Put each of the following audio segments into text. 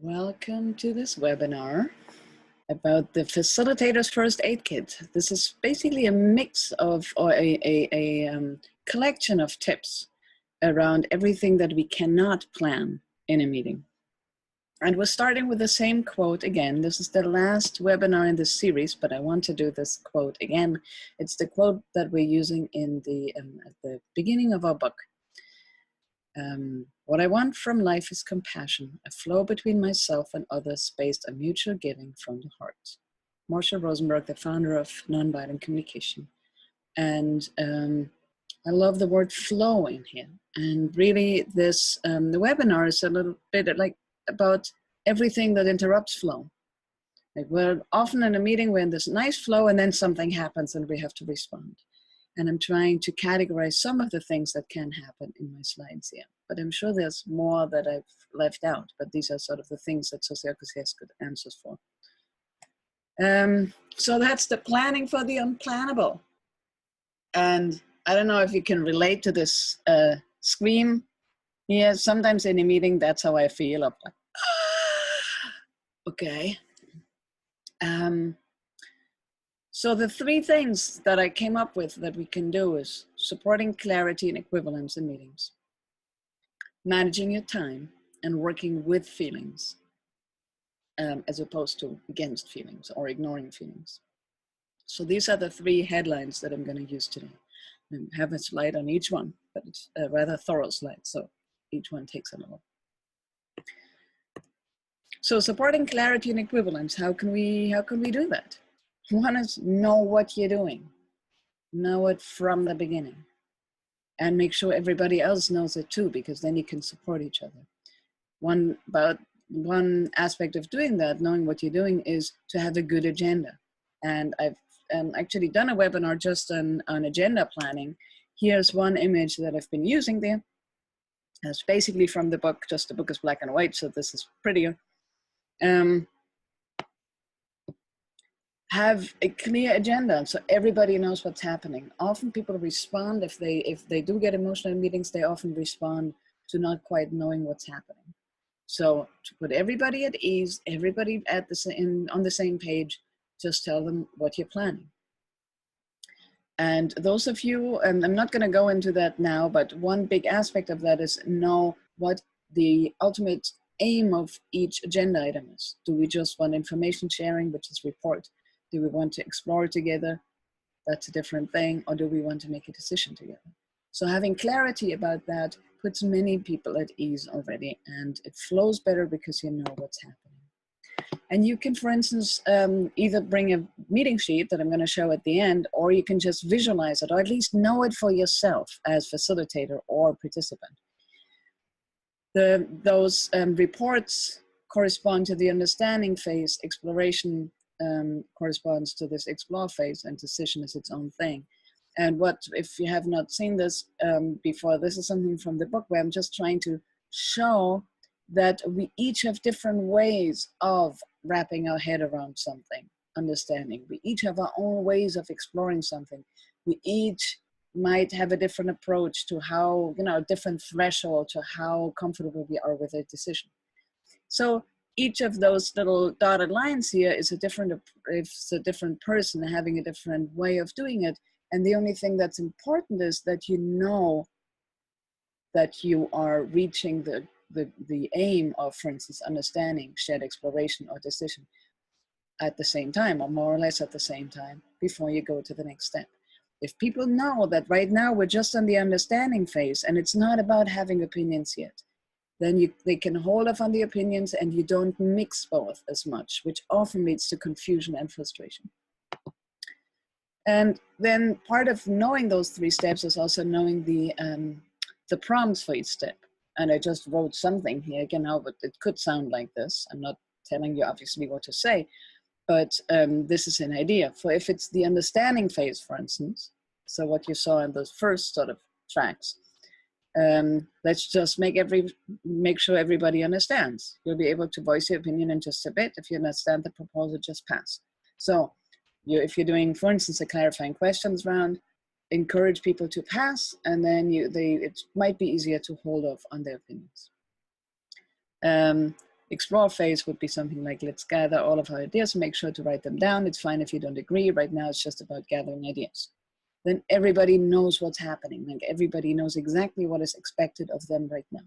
Welcome to this webinar about the Facilitator's First Aid Kit. This is basically a mix of, or a collection of tips around everything that we cannot plan in a meeting. And we're starting with the same quote again. This is the last webinar in this series, but I want to do this quote again. It's the quote that we're using in at the beginning of our book. What I want from life is compassion, a flow between myself and others based on mutual giving from the heart. Marshall Rosenberg, the founder of Nonviolent Communication. And I love the word flow in here. And really this, the webinar is a little bit like about everything that interrupts flow. Like we're often in a meeting, we're in this nice flow and then something happens and we have to respond. And I'm trying to categorize some of the things that can happen in my slides here. But I'm sure there's more that I've left out, but these are sort of the things that Sociocracy has good answers for. So that's the planning for the unplannable. And I don't know if you can relate to this scream here. Sometimes in a meeting, that's how I feel. I'm like, okay. So the three things that I came up with that we can do is supporting clarity and equivalence in meetings, managing your time, and working with feelings as opposed to against feelings or ignoring feelings. So these are the three headlines that I'm going to use today. I have a slide on each one, but it's a rather thorough slide, so each one takes a little. So supporting clarity and equivalence, how can we do that? One is know what you're doing. Know it from the beginning. And make sure everybody else knows it too, because then you can support each other. One aspect of doing that, knowing what you're doing, is to have a good agenda. And I've actually done a webinar just on agenda planning. Here's one image that I've been using there. It's basically from the book, just the book is black and white, so this is prettier. Have a clear agenda so everybody knows what's happening. Often people respond, if they do get emotional in meetings, they often respond to not quite knowing what's happening. So to put everybody at ease, everybody on the same page, just tell them what you're planning. And those of you, and I'm not going to go into that now, but one big aspect of that is know what the ultimate aim of each agenda item is. Do we just want information sharing, which is report? Do we want to explore together? That's a different thing. Or do we want to make a decision together? So having clarity about that puts many people at ease already, and it flows better because you know what's happening. And you can, for instance, either bring a meeting sheet that I'm going to show at the end, or you can just visualize it, or at least know it for yourself as facilitator or participant. Those reports correspond to the understanding phase, exploration corresponds to this explore phase, and decision is its own thing. And if you have not seen this before, this is something from the book where I'm just trying to show that we each have different ways of wrapping our head around something, understanding. We each have our own ways of exploring something. We each might have a different approach to how, different threshold to how comfortable we are with a decision. So each of those little dotted lines here is a different person having a different way of doing it. And the only thing that's important is that you know that you are reaching the aim of, for instance, understanding, shared exploration, or decision at the same time, or more or less at the same time, before you go to the next step. If people know that right now we're just on the understanding phase and it's not about having opinions yet, then they can hold off on the opinions and you don't mix both as much, which often leads to confusion and frustration. And then part of knowing those three steps is also knowing the prompts for each step. And I just wrote something here again, but it could sound like this. I'm not telling you obviously what to say, but this is an idea. For if it's the understanding phase, for instance, so what you saw in those first sort of tracks, let's just make sure everybody understands. You'll be able to voice your opinion in just a bit. If you understand the proposal, just pass. So if you're doing, for instance, a clarifying questions round, encourage people to pass, and then it might be easier to hold off on their opinions. explore phase would be something like, let's gather all of our ideas, make sure to write them down. It's fine if you don't agree. Right now, it's just about gathering ideas. Then everybody knows what's happening. Like everybody knows exactly what is expected of them right now.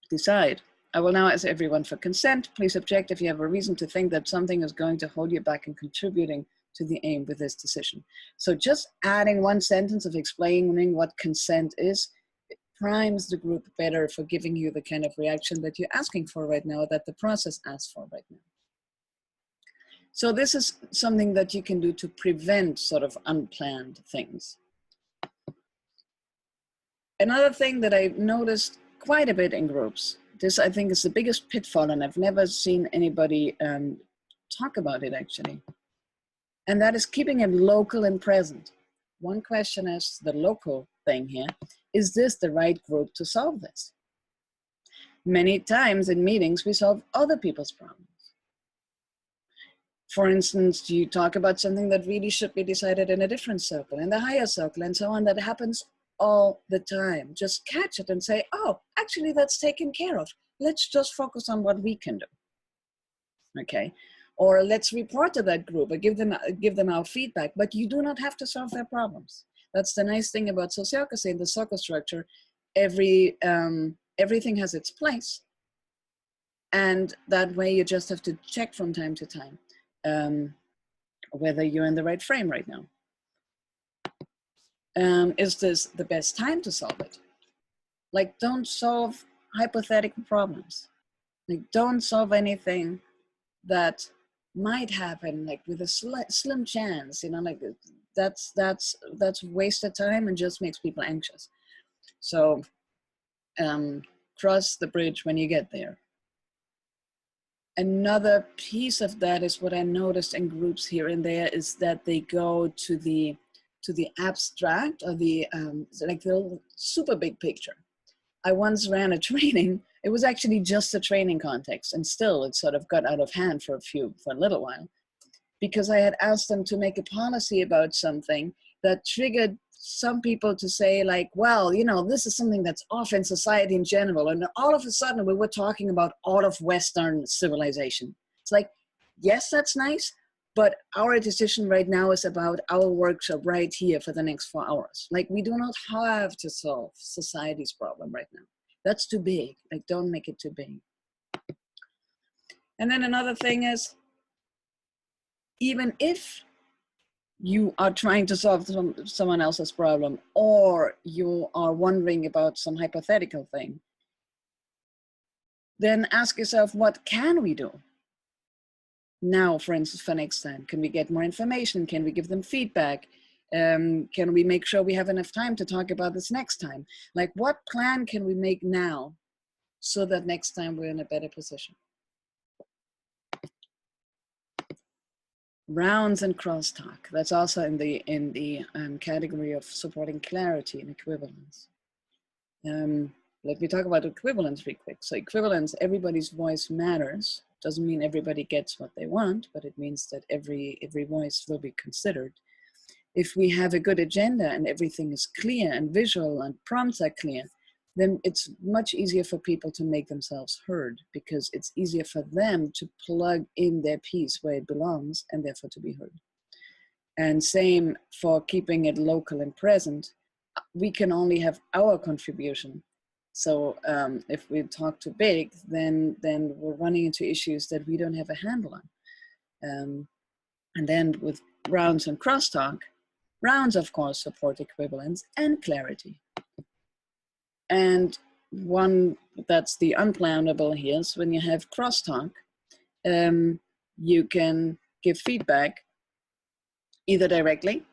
Decide. I will now ask everyone for consent. Please object if you have a reason to think that something is going to hold you back in contributing to the aim with this decision. So just adding one sentence of explaining what consent is primes the group better for giving you the kind of reaction that you're asking for right now, that the process asks for right now. So this is something that you can do to prevent sort of unplanned things. Another thing that I've noticed quite a bit in groups, this I think is the biggest pitfall, and I've never seen anybody talk about it actually, and that is keeping it local and present. One question is the local thing here. Is this the right group to solve this? Many times in meetings, we solve other people's problems. For instance, you talk about something that really should be decided in a different circle, in the higher circle, and so on. That happens all the time. Just catch it and say, oh, actually that's taken care of. Let's just focus on what we can do. Okay. Or let's report to that group or give them our feedback, but you do not have to solve their problems. That's the nice thing about sociocracy and the circle structure. Everything has its place. And that way you just have to check from time to time whether you're in the right frame right now. Is this the best time to solve it? Like, don't solve hypothetical problems. Like, don't solve anything that might happen, like with a slim chance, you know, like that's wasted time and just makes people anxious. So cross the bridge when you get there. Another piece of that is what I noticed in groups here and there is that they go to the abstract or the like the super big picture. I once ran a training. It was actually just a training context, and still it sort of got out of hand for a little while, because I had asked them to make a policy about something that triggered some people to say like, well, you know, this is something that's off in society in general. And all of a sudden we were talking about all of Western civilization. It's like, yes, that's nice, but our decision right now is about our workshop right here for the next 4 hours. Like, we do not have to solve society's problem right now. That's too big. Like, don't make it too big. And then another thing is, even if you are trying to solve someone else's problem, or you are wondering about some hypothetical thing, then ask yourself, what can we do now, for instance, for next time? Can we get more information? Can we give them feedback? Can we make sure we have enough time to talk about this next time? Like, what plan can we make now so that next time we're in a better position? Rounds and crosstalk. That's also in the category of supporting clarity and equivalence. Let me talk about equivalence real quick. So equivalence, everybody's voice matters. Doesn't mean everybody gets what they want, but it means that every voice will be considered. If we have a good agenda and everything is clear and visual and prompts are clear, then it's much easier for people to make themselves heard, because it's easier for them to plug in their piece where it belongs and therefore to be heard. And same for keeping it local and present. We can only have our contribution. So if we talk too big, then we're running into issues that we don't have a handle on. And then with rounds and crosstalk, rounds, of course, support equivalence and clarity. And one that's the unplannable here is when you have crosstalk, you can give feedback either directly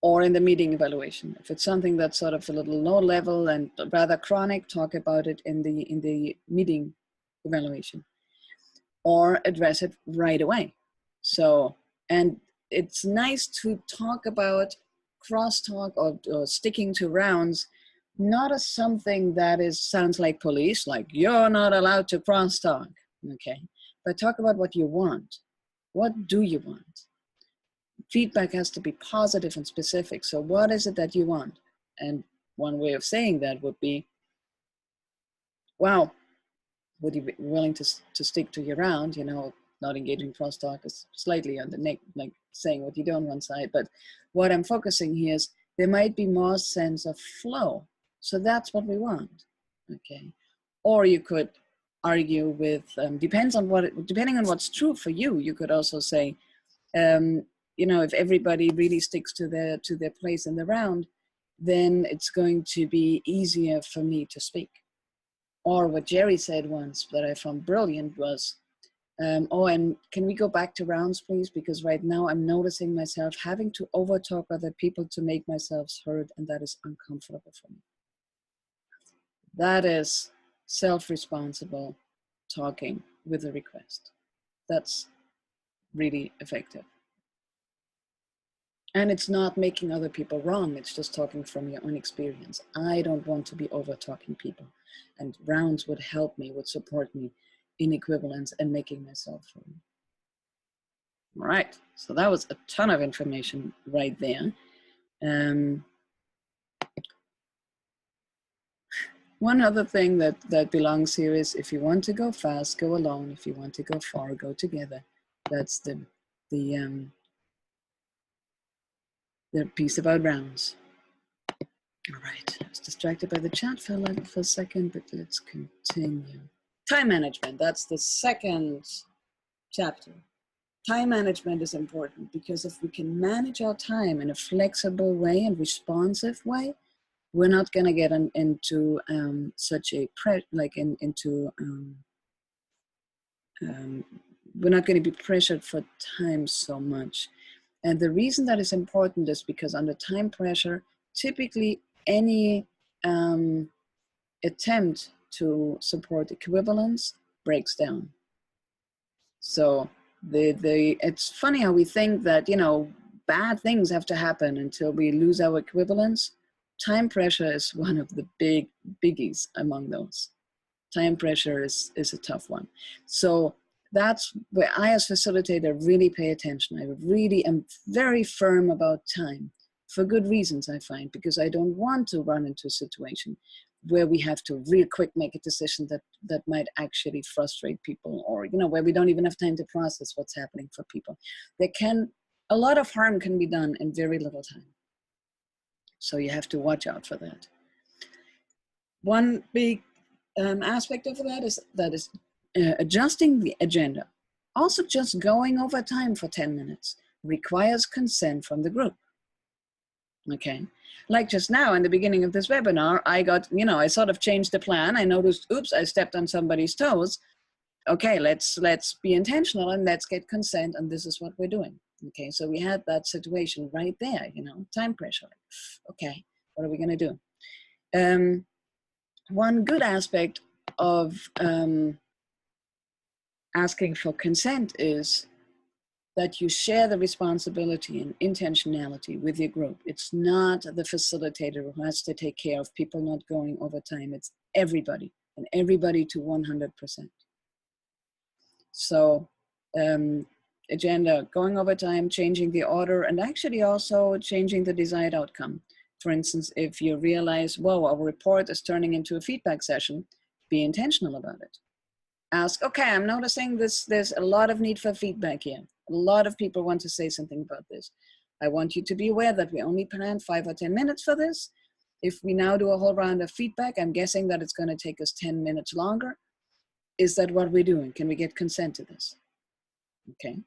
or in the meeting evaluation. If it's something that's sort of a little low level and rather chronic, talk about it in the meeting evaluation, or address it right away. So, and it's nice to talk about crosstalk or sticking to rounds, not as something that sounds like police, like you're not allowed to crosstalk, okay? But talk about what you want. What do you want? Feedback has to be positive and specific. So what is it that you want? And one way of saying that would be, wow, would you be willing to stick to your round? You know, not engaging crosstalk is slightly on the neck, like saying what you don't want side. But what I'm focusing here is there might be more sense of flow. So that's what we want, okay? Or you could argue with, depending on what's true for you, you could also say, you know, if everybody really sticks to their place in the round, then it's going to be easier for me to speak. Or what Jerry said once that I found brilliant was, oh, and can we go back to rounds, please? Because right now I'm noticing myself having to overtalk other people to make myself heard, and that is uncomfortable for me. That is self-responsible talking with a request. That's really effective. And it's not making other people wrong. It's just talking from your own experience. I don't want to be over-talking people. And rounds would help me, would support me in equivalence and making myself heard. All right, so that was a ton of information right there. One other thing that belongs here is if you want to go fast, go alone. If you want to go far, go together. That's the piece about rounds. All right, I was distracted by the chat for a second, but let's continue. Time management, that's the second chapter. Time management is important because if we can manage our time in a flexible way and responsive way, we're not going to get into such a we're not going to be pressured for time so much. And the reason that is important is because under time pressure, typically any attempt to support equivalence breaks down. So it's funny how we think that, you know, bad things have to happen until we lose our equivalence. Time pressure is one of the biggies among those. Time pressure is a tough one. So that's where I, as facilitator, really pay attention. I really am very firm about time for good reasons, I find, because I don't want to run into a situation where we have to real quick make a decision that might actually frustrate people, or, you know, where we don't even have time to process what's happening for people. A lot of harm can be done in very little time. So you have to watch out for that. One big aspect of that is adjusting the agenda. Also, just going over time for 10 minutes requires consent from the group. Okay, like just now in the beginning of this webinar, I sort of changed the plan. I noticed, oops, I stepped on somebody's toes. Okay, let's be intentional and let's get consent, and this is what we're doing. Okay, so we had that situation right there, you know, time pressure. Okay, what are we gonna do? One good aspect of asking for consent is that you share the responsibility and intentionality with your group. It's not the facilitator who has to take care of people not going over time. It's everybody, and everybody to 100%. So agenda, going over time, changing the order, and actually also changing the desired outcome. For instance, if you realize, whoa, our report is turning into a feedback session, be intentional about it. Ask, okay, I'm noticing there's a lot of need for feedback here. A lot of people want to say something about this. I want you to be aware that we only planned 5 or 10 minutes for this. If we now do a whole round of feedback, I'm guessing that it's going to take us 10 minutes longer. Is that what we're doing? Can we get consent to this? Okay.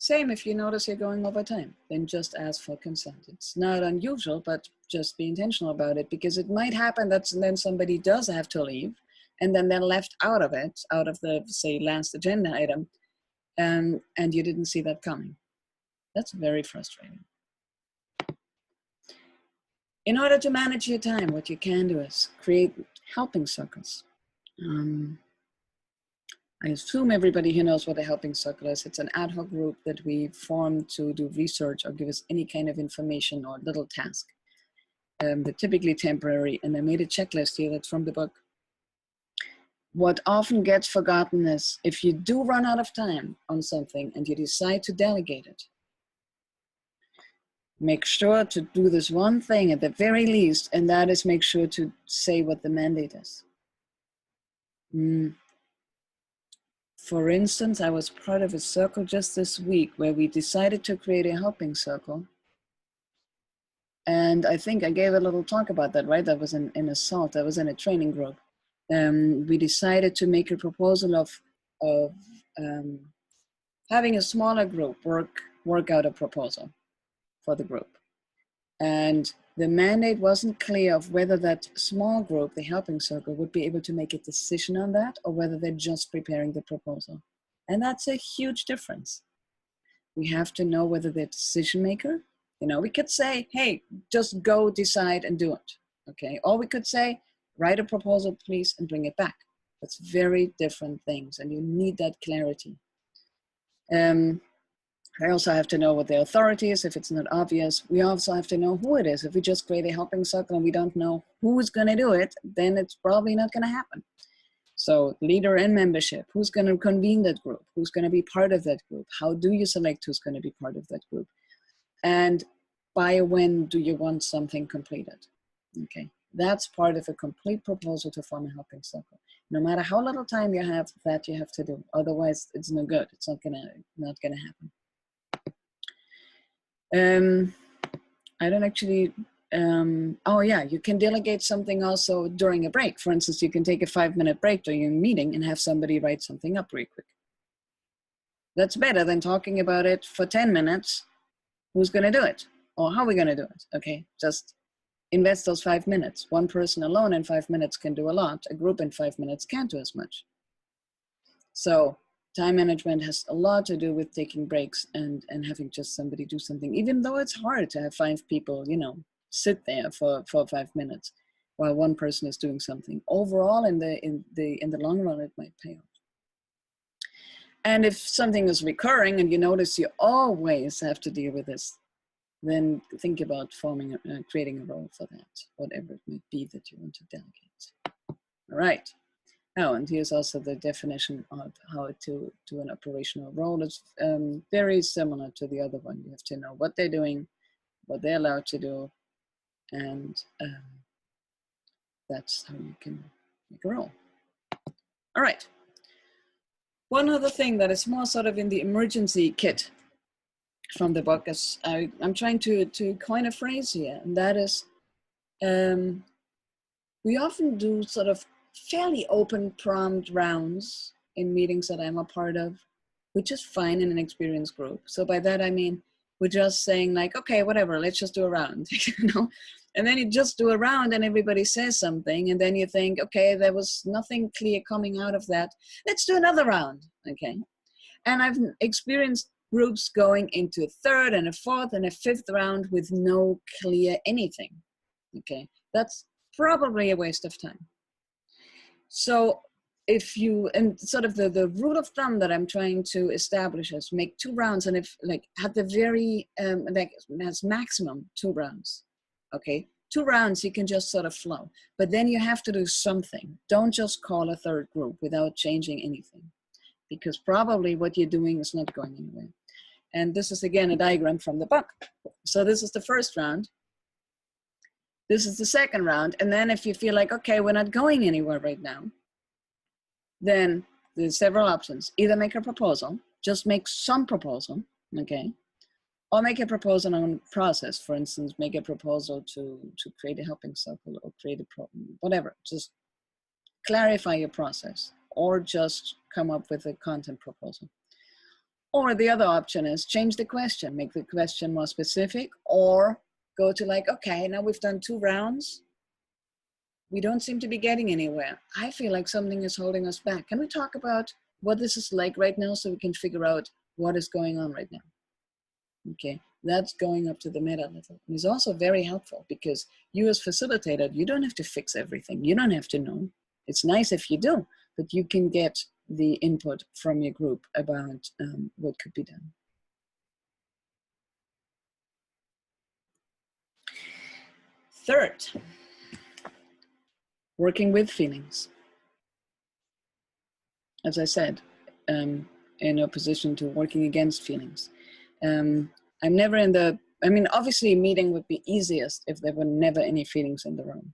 Same if you notice you're going over time, then just ask for consent. It's not unusual, but just be intentional about it, because it might happen that then somebody does have to leave, and then they're left out of it, out of the, say, last agenda item, and you didn't see that coming. That's very frustrating. In order to manage your time, what you can do is create helping circles. I assume everybody here knows what a helping circle is. It's an ad hoc group that we form to do research or give us any kind of information or little task. They're typically temporary, and I made a checklist here that's from the book. What often gets forgotten is if you do run out of time on something and you decide to delegate it, make sure to do this one thing at the very least, and that is make sure to say what the mandate is. For instance, I was part of a circle just this week where we decided to create a helping circle. And I think I gave a little talk about that, right? That was in Assault. I was in a training group. We decided to make a proposal of having a smaller group work out a proposal for the group. And the mandate wasn't clear of whether that small group, the helping circle, would be able to make a decision on that or whether they're just preparing the proposal. And that's a huge difference. We have to know whether they're decision maker. We could say, hey, just go decide and do it, okay? Or we could say, write a proposal, please, and bring it back. That's very different things, and you need that clarity. I also have to know what the authority is if it's not obvious. We also have to know who it is. If we just create a helping circle and we don't know who's going to do it, then it's probably not going to happen. So leader and membership, who's going to convene that group? Who's going to be part of that group? How do you select who's going to be part of that group? And by when do you want something completed? Okay, that's part of a complete proposal to form a helping circle. No matter how little time you have, that you have to do. Otherwise, it's no good. It's not gonna happen. I don't actually. Oh yeah, you can delegate something also during a break. For instance, you can take a 5-minute break during a meeting and have somebody write something up really quick. That's better than talking about it for 10 minutes. Who's going to do it? Or how are we going to do it? Okay, just invest those 5 minutes. One person alone in 5 minutes can do a lot. A group in 5 minutes can't do as much. So time management has a lot to do with taking breaks and having just somebody do something, even though it's hard to have 5 people, sit there for 5 minutes while one person is doing something. Overall, in the long run, it might pay off. And if something is recurring and you notice you always have to deal with this, then think about creating a role for that, whatever it may be that you want to delegate. All right. Now, and here's also the definition of how to do an operational role. It's very similar to the other one. You have to know what they're doing, what they're allowed to do, and that's how you can make a role. All right. One other thing that is more sort of in the emergency kit from the book is I'm trying to coin a phrase here, and that is we often do sort of fairly open prompt rounds in meetings that I'm a part of, which is fine in an experienced group. So by that I mean we're just saying like, okay, whatever, let's just do a round, And then you just do a round and everybody says something, and then you think, okay, there was nothing clear coming out of that. Let's do another round, okay? And I've experienced groups going into a third and a fourth and a fifth round with no clear anything, okay? That's probably a waste of time. So if you, and sort of the rule of thumb that I'm trying to establish is make 2 rounds, and if like at the very, like as maximum 2 rounds, okay? 2 rounds, you can just sort of flow, but then you have to do something. Don't just call a third group without changing anything, because probably what you're doing is not going anywhere. And this is again a diagram from the book. So this is the first round. This is the second round. And then if you feel like, okay, we're not going anywhere right now, then there's several options. Either make a proposal, just make some proposal, okay? Or make a proposal on process. For instance, make a proposal to create a helping circle or create a problem, whatever. Just clarify your process, or just come up with a content proposal. Or the other option is change the question, make the question more specific, or go to like, okay, now we've done 2 rounds. We don't seem to be getting anywhere. I feel like something is holding us back. Can we talk about what this is like right now so we can figure out what is going on right now? Okay, that's going up to the meta level. And it's also very helpful because you as facilitator, you don't have to fix everything. You don't have to know. It's nice if you do, but you can get the input from your group about what could be done. Third, working with feelings. As I said, in opposition to working against feelings. I'm never in the, I mean, obviously a meeting would be easiest if there were never any feelings in the room.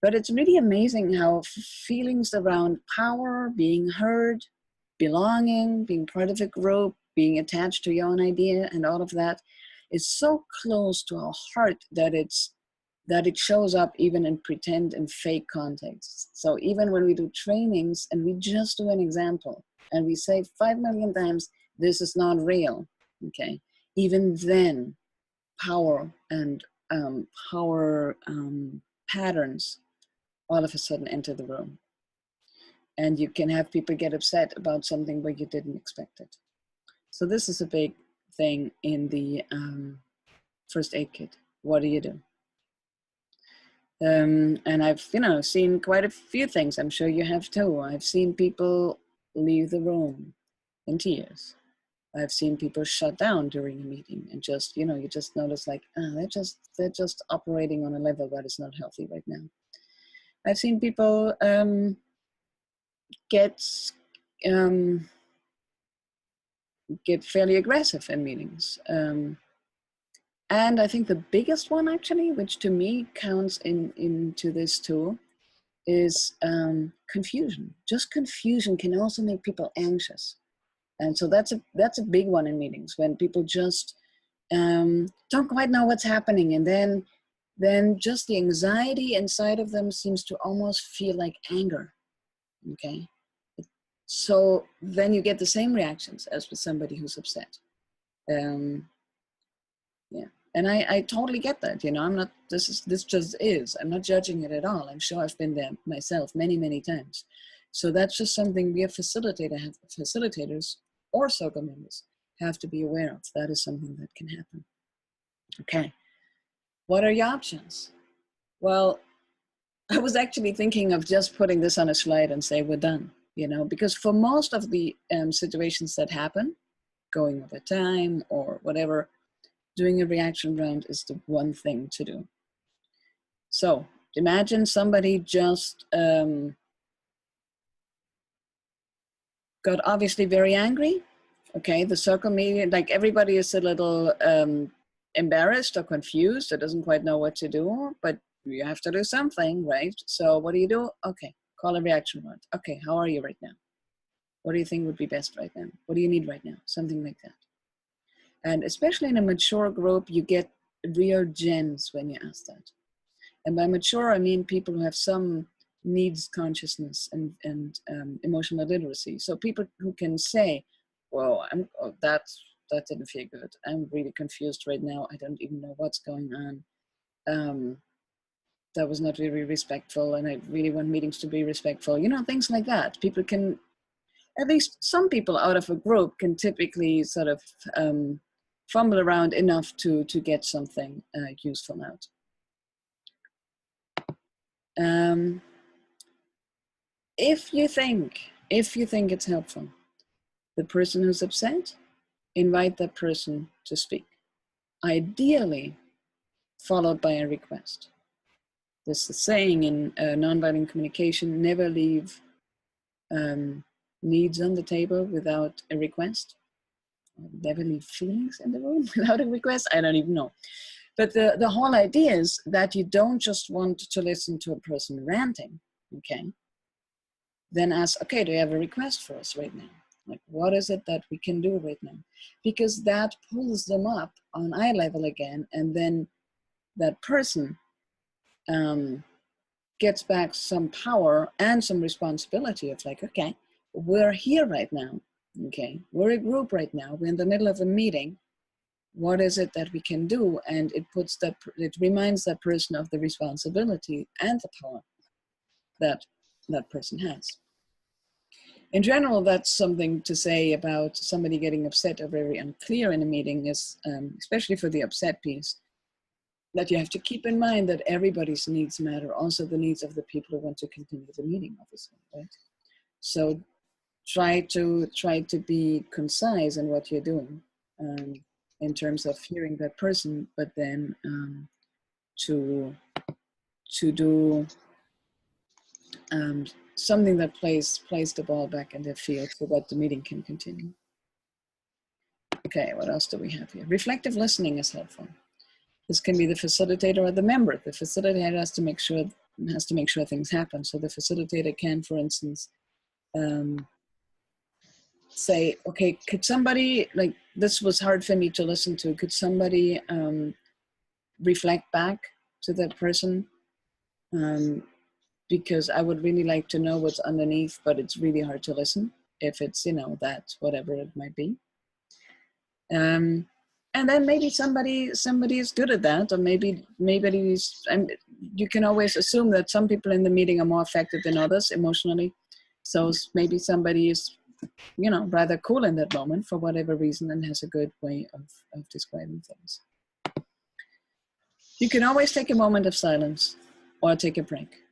But it's really amazing how feelings around power, being heard, belonging, being part of a group, being attached to your own idea, and all of that is so close to our heart that it shows up even in pretend and fake contexts. So even when we do trainings and we just do an example and we say 5 million times, this is not real, okay? Even then, power and patterns all of a sudden enter the room. And you can have people get upset about something where you didn't expect it. So this is a big thing in the first aid kit. What do you do? And I've, seen quite a few things. I'm sure you have too. I've seen people leave the room in tears. I've seen people shut down during a meeting and just, you just notice like, they're just operating on a level that is not healthy right now. I've seen people get fairly aggressive in meetings. And I think the biggest one actually, which to me counts into this too, is confusion. Just confusion can also make people anxious. And so that's a big one in meetings, when people just don't quite know what's happening. And then just the anxiety inside of them seems to almost feel like anger, okay? So then you get the same reactions as with somebody who's upset. Yeah, and I totally get that. I'm not, this just is. I'm not judging it at all. I'm sure I've been there myself many, many times. So that's just something we facilitators or circle members have to be aware of. That is something that can happen. Okay, what are your options? Well, I was actually thinking of just putting this on a slide and say we're done, because for most of the situations that happen, going over time or whatever, doing a reaction round is the one thing to do. So imagine somebody just got obviously very angry. Okay, the circle meeting, like everybody is a little embarrassed or confused or doesn't quite know what to do, but you have to do something, right? So what do you do? Okay, call a reaction round. Okay, how are you right now? What do you think would be best right now? What do you need right now? Something like that. And especially in a mature group, you get real gems when you ask that. And by mature, I mean people who have some needs consciousness and emotional literacy. So people who can say, whoa, that didn't feel good. I'm really confused right now. I don't even know what's going on. That was not really respectful, and I really want meetings to be respectful. Things like that. People can, at least some people out of a group can typically sort of fumble around enough to get something useful out. If you think it's helpful, the person who's upset, invite that person to speak. Ideally, followed by a request. There's a saying in nonviolent communication: never leave needs on the table without a request. Never leave feelings in the room without a request. I don't even know. But the whole idea is that you don't just want to listen to a person ranting, okay? Then ask, okay, do you have a request for us right now? Like, what is it that we can do right now? Because that pulls them up on eye level again, and then that person gets back some power and some responsibility of like, okay, we're here right now, okay? We're a group right now. We're in the middle of a meeting. What is it that we can do? And it reminds that person of the responsibility and the power that that person has. In general, that's something to say about somebody getting upset or very unclear in a meeting is, especially for the upset piece, that you have to keep in mind that everybody's needs matter, also the needs of the people who want to continue the meeting, obviously, right? So try to be concise in what you're doing in terms of hearing that person, but then to do something that plays the ball back in the field so that the meeting can continue. Okay, what else do we have here? Reflective listening is helpful. This can be the facilitator or the member. The facilitator has to make sure has to make sure things happen. So the facilitator can, for instance, say, okay, could somebody, like, this was hard for me to listen to, could somebody reflect back to that person? Because I would really like to know what's underneath, but it's really hard to listen if it's, you know, that, whatever it might be. And then maybe somebody is good at that, or maybe and you can always assume that some people in the meeting are more affected than others emotionally. So maybe somebody is, you know, rather cool in that moment for whatever reason and has a good way of describing things. You can always take a moment of silence or take a break.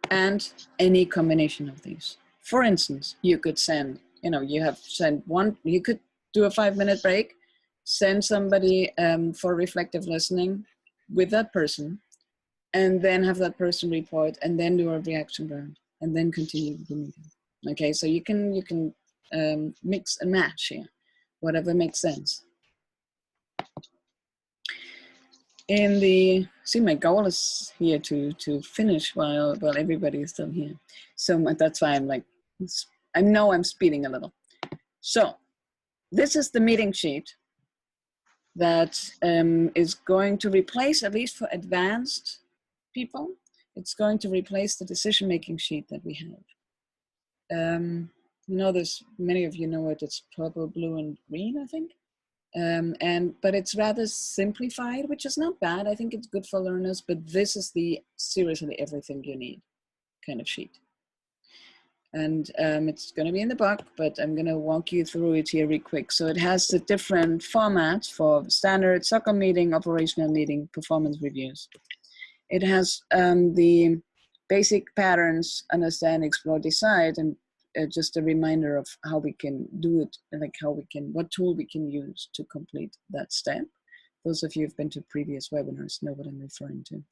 And any combination of these. For instance, you could send, you know, you could do a 5-minute break, send somebody for reflective listening with that person, and then have that person report, and then do a reaction round, and then continue the meeting. Okay, so you can mix and match here, whatever makes sense. See, my goal is here to finish while everybody is still here. So that's why I'm like, I know I'm speeding a little. So this is the meeting sheet that is going to replace, at least for advanced people, it's going to replace the decision-making sheet that we have. You know, there's many of you know it. It's purple, blue, and green, I think. But it's rather simplified, which is not bad. I think it's good for learners, but this is the seriously everything you need kind of sheet. And it's going to be in the book, but I'm going to walk you through it here real quick. So it has the different formats for standard SOCO meeting, operational meeting, performance reviews. It has the basic patterns, understand, explore, decide, and just a reminder of how we can do it, like what tool we can use to complete that step. Those of you who've been to previous webinars know what I'm referring to.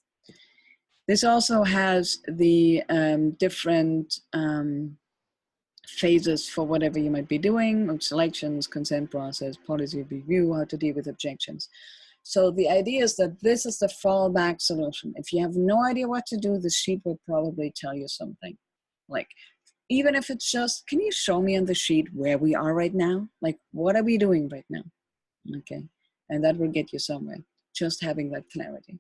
This also has the different phases for whatever you might be doing, selections, consent process, policy review, how to deal with objections. So the idea is that this is the fallback solution. If you have no idea what to do, the sheet will probably tell you something. Like, even if it's just, can you show me on the sheet where we are right now? Like, what are we doing right now? Okay, and that will get you somewhere, just having that clarity.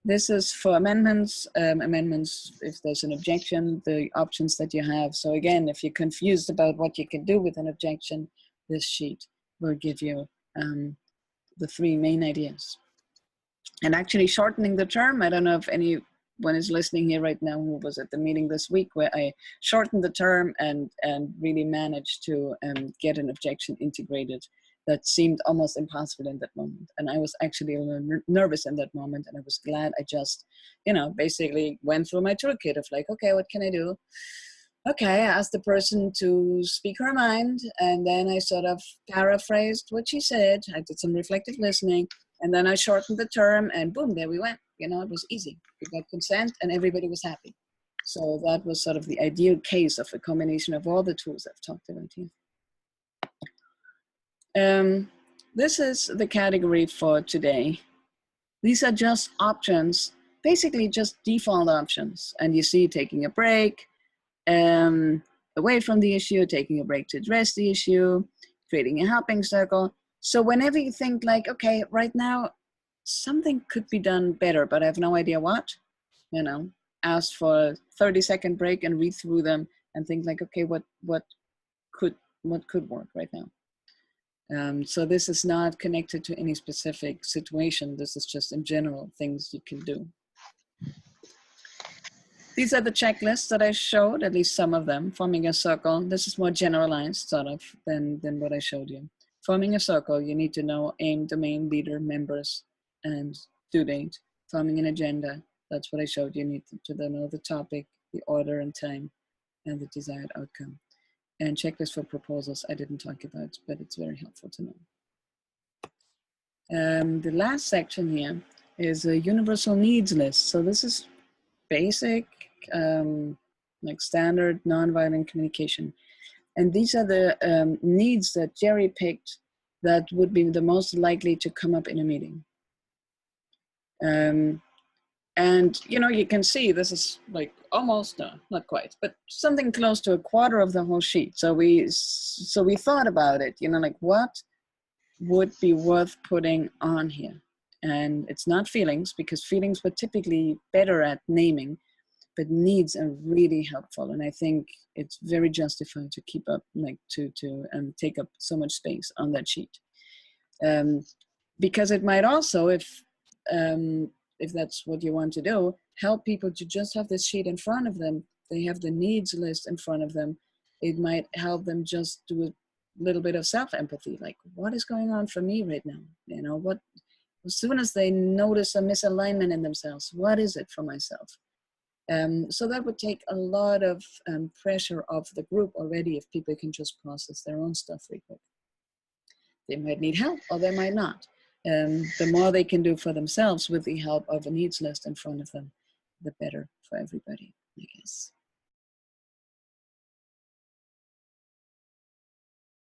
This is for amendments. Amendments, if there's an objection, the options that you have. So again, if you're confused about what you can do with an objection, this sheet will give you the 3 main ideas. And actually shortening the term, I don't know if anyone is listening here right now who was at the meeting this week where I shortened the term and really managed to get an objection integrated that seemed almost impossible in that moment. And I was actually a little nervous in that moment, and I was glad I just, you know, basically went through my toolkit of like, okay, what can I do? Okay, I asked the person to speak her mind, and then I sort of paraphrased what she said. I did some reflective listening, and then I shortened the term, and boom, there we went. You know, it was easy. We got consent, and everybody was happy. So that was sort of the ideal case of a combination of all the tools I've talked about here. This is the category for today. These are just options, basically just default options. And you see taking a break, away from the issue, taking a break to address the issue, creating a helping circle. So whenever you think like, okay, right now, something could be done better, but I have no idea what, you know, ask for a 30-second break and read through them and think like, okay, what could work right now? So this is not connected to any specific situation. This is just in general things you can do. These are the checklists that I showed, at least some of them. Forming a circle. This is more generalized sort of than what I showed you. Forming a circle, you need to know aim, domain, leader, members, and due date. Forming an agenda, that's what I showed you. You need to know the topic, the order and time, and the desired outcome. And checklist for proposals, I didn't talk about, but it's very helpful to know. The last section here is a universal needs list. So this is basic, like standard nonviolent communication. And these are the needs that Jerry picked that would be the most likely to come up in a meeting. And you can see this is like almost, no, not quite, but something close to a quarter of the whole sheet. So we thought about it, like what would be worth putting on here. And it's not feelings, because feelings were typically better at naming, but needs are really helpful. And I think it's very justified to keep up, like to take up so much space on that sheet. Because it might also, if that's what you want to do, help people to just have this sheet in front of them. They have the needs list in front of them. It might help them just do a little bit of self-empathy, like what is going on for me right now? What, as soon as they notice a misalignment in themselves, what is it for myself? So that would take a lot of pressure off the group already, if people can just process their own stuff really quick. They might need help, or they might not. The more they can do for themselves with the help of a needs list in front of them, the better for everybody.